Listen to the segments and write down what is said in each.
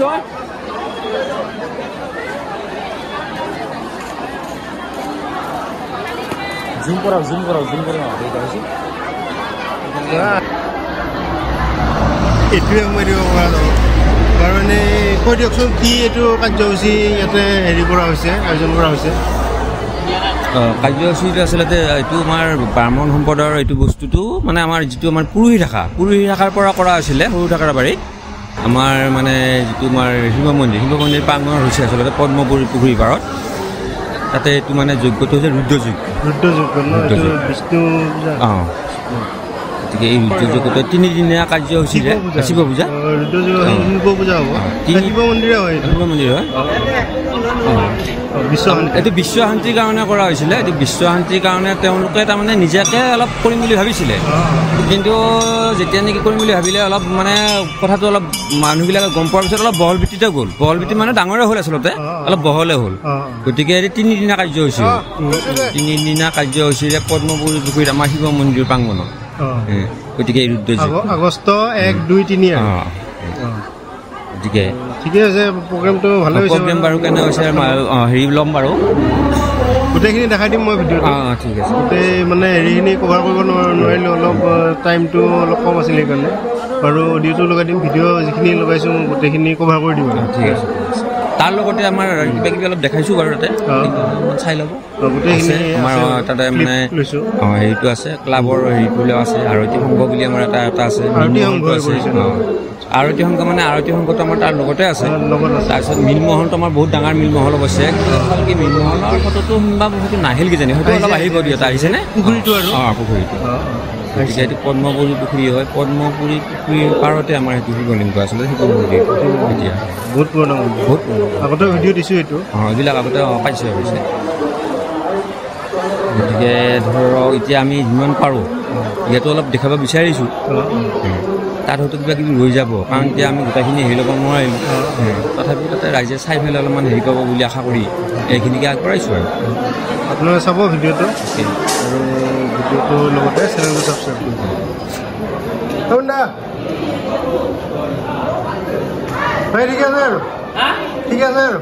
নিশ্চয় জুম কৰা এইটোৱে সময় দিব পৰা যাব বাৰু এনেই কৈ দিয়কচোন কি এইটো কাৰ্যসূচী ইয়াতে হেৰি কৰা হৈছে আয়োজন কৰা হৈছে কাৰ্যসূচীটো আচলতে এইটো আমাৰ ব্ৰাহ্মণ সম্প্ৰদায়ৰ এইটো বস্তুটো মানে আমাৰ যিটো আমাৰ পুৰুষী শাখাৰ পৰা কৰা হৈছিলে সৰু থাকাৰ বাৰীত আমাৰ মানে যিটো আমাৰ শিৱ মন্দিৰ প্ৰাংগণ হৈছে আচলতে পদ্মপুৰী পুখুৰী পাৰত তাতে এইটো মানে যজ্ঞটো হৈছে বিষ্ণু গতিকে এই ৰুদ্ৰযজ্ঞটো 3 দিনীয়া কাৰ্যসূচীৰে শিৱ পূজা শিৱ মন্দিৰ হয় এইটো বিশ্ব শান্তিৰ কাৰণে কৰা হৈছিলে এইটো বিশ্ব শান্তিৰ কাৰণে তেওঁলোকে তাৰমানে নিজাকে অলপ কৰিম বুলি ভাবিছিলে কিন্তু যেতিয়া নেকি কৰিম বুলি ভাবিলে অলপ মানে কথাটো অলপ মানুহবিলাকে গম পোৱাৰ পিছত অলপ বহল ভিত্তিতে গ'ল বহল ভিত্তি মানে ডাঙৰে হ'ল আচলতে অলপ বহলে হ'ল গতিকে এইটো 3 দিনীয়া কাৰ্যসূচী 3 দিনীয়া কাৰ্যসূচীৰে পদ্মপুৰী পুখুৰীত আমাৰ শিৱ মন্দিৰ প্ৰাংগণত গতিকে আগষ্ট 1, 2, 3 গতিকে ঠিকে আছে প্ৰগ্ৰেমটো ভালে হৈছে প্ৰগ্ৰেম বাৰু কেনে হৈছে হেৰি ল'ম বাৰু গোটেইখিনি দেখাই দিম মই ভিডিঅ'টো ঠিক আছে গোটেই মানে হেৰিখিনি কভাৰ কৰিব নোৱাৰিলোঁ অলপ টাইমটো অলপ কম আছিল সেইকাৰণে আৰু অডিঅ'টো লগাই দিম ভিডিঅ' যিখিনি লগাইছোঁ মই গোটেইখিনি কভাৰ কৰি দিম ঠিক আছে তাৰ লগতে আমাৰ কিবা কিবি অলপ দেখাইছোঁ বাৰু তাতে চাই ল'ব গোটেইখিনি আমাৰ তাতে মানে হেৰিটো আছে ক্লাবৰ হেৰিটো আছে আৰতী সংঘ বুলি আমাৰ এটা আছে আৰতী সংঘ মানে আৰতী সংঘটো আমাৰ তাৰ লগতে আছে তাৰপিছত মিলমহলটো আমাৰ বহুত ডাঙৰ মিলমহল অৱশ্যে কি মিলমহলৰ ফটোটো বা বহুতো নাহিল কিজানি হয়তো অলপ আহিব দিয়ক আহিছেনে পুখুৰীটো আৰু পুখুৰীটো গতিকে এইটো পদ্মপুৰী পুখুৰী হয় পদ্মপুৰী পুখুৰীৰ পাৰতে আমাৰ সেইটো শিৱলিংগ আচলতে শিৱ মন্দিৰ এতিয়া বহুত পুৰণা বহুত আগতে ভিডিঅ' দিছোঁ এইটো এইবিলাক আগতে পাইছোঁ হৈছে গতিকে ধৰক এতিয়া আমি যিমান পাৰোঁ ইয়াতো অলপ দেখাব বিচাৰিছোঁ তাত হয়তো কিবা কিবি ৰৈ যাব কাৰণ এতিয়া আমি গোটেইখিনি হেৰি ল'ব নোৱাৰিম তথাপিও তাতে ৰাইজে চাই পেলাই অলপমান হেৰি পাব বুলি আশা কৰি এইখিনিকে আগবঢ়াইছোঁ আৰু আপোনালোকে চাব ভিডিঅ'টো আৰু ভিডিঅ'টোৰ লগতে চেনেলটো ছাবস্ক্ৰাইব কৰিব ঠিক আছে আৰু ঠিক আছে আৰু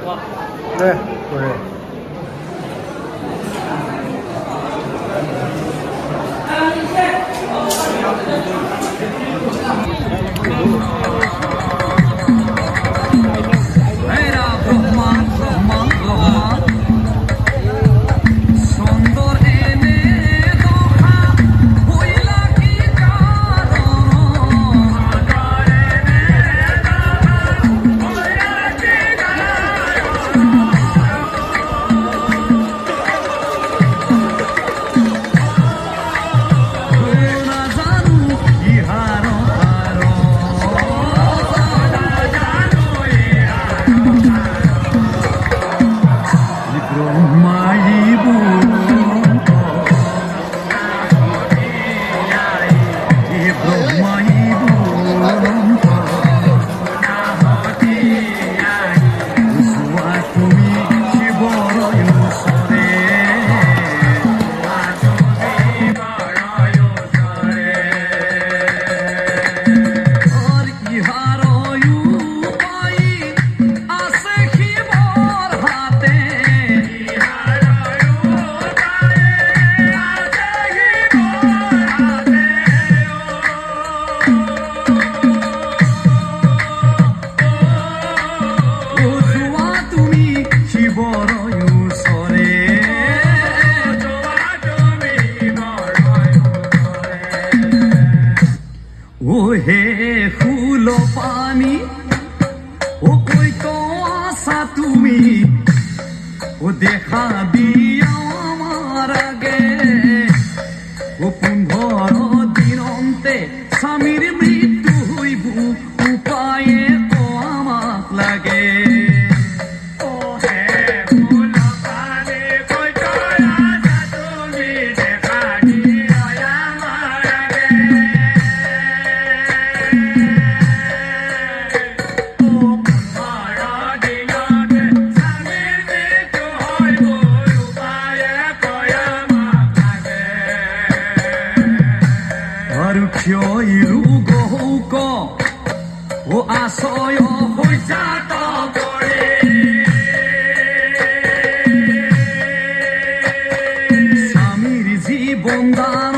সন্ধান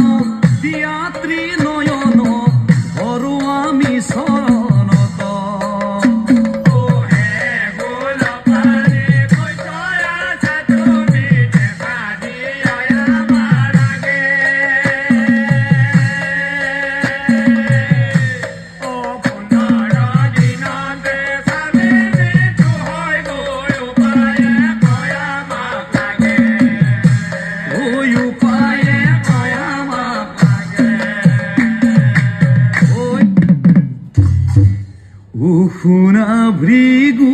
দিয়াত্ৰী নয়ন ধৰো আমি চৰণত শুনা ভৃগু